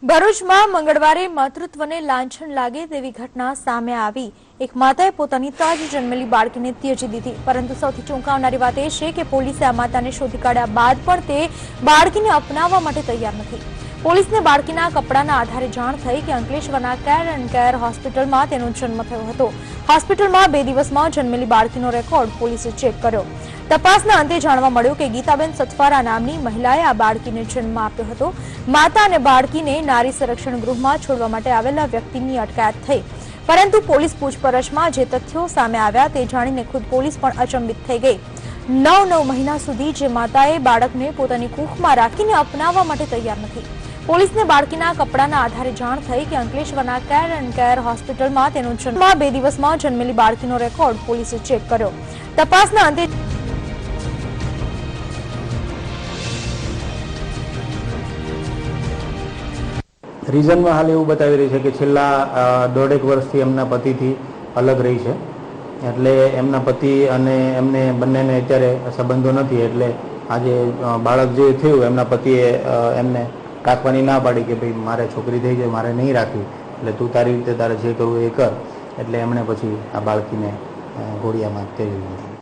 ભરૂચમાં મંગળવારે માતૃત્વને લાંછન લાગે તેવી ઘટના સામે આવી। એક માતાએ પોતાની તાજી જન્મેલી બાળકીને ત્યજી દીધી, પરંતુ સૌથી ચોંકાવનારી વાત એ છે કે પોલીસે આ માતાને શોધી કાઢ્યા બાદ પણ તે બાળકીને અપનાવવા માટે તૈયાર નથી। પોલીસને બાળકીના કપડાના આધારે જાણ થઈ કે અંકલેશ્વરના કેર હોસ્પિટલમાં તેનો જન્મ થયો હતો। હોસ્પિટલમાં 2 દિવસમાં જન્મેલી બાળકીનો રેકોર્ડ પોલીસે ચેક કર્યો। તપાસના અંતે જાણવા મળ્યું કે ગીતાબેન સથવારા નામની મહિલાએ આ બાળકીને જન્મ આપ્યો હતો। માતા અને બાળકીને નારી સંરક્ષણ ગૃહમાં છોડવા માટે આવેલા વ્યક્તિની અટકાયત થઈ, પરંતુ પોલીસ પૂછપરછમાં જે તથ્યો સામે આવ્યા તે જાણીને ખુદ પોલીસ પણ અચંબિત થઈ ગઈ। 9 મહિના સુધી જે માતાએ બાળકને પોતાની કુખમાં રાખીને અપનાવવા માટે તૈયાર નથી। પોલીસને બાળકીના કપડાના આધારે જાણ થઈ કે અંકલેશ્વરના કેર હોસ્પિટલમાં તેનો જન્મ 2 દિવસમાં જન્મેલી બાળકીનો રેકોર્ડ પોલીસે ચેક કર્યો। તપાસના અંતે રીઝનમાં હાલ એવું બતાવી રહી છે કે છેલ્લા 1.5 વર્ષથી એમના પતિથી અલગ રહી છે, એટલે એમના પતિ અને એમને બંનેને અત્યારે સંબંધો નથી। એટલે આજે બાળક જે થયું એમના પતિએ એમને રાખવાની ના પાડી કે ભાઈ મારે છોકરી થઈ જાય, મારે નહીં રાખવી, એટલે તું તારી રીતે તારે જે કરવું એ કર। એટલે એમણે પછી આ બાળકીને ઘોડિયામાં ત્યજી દીધી।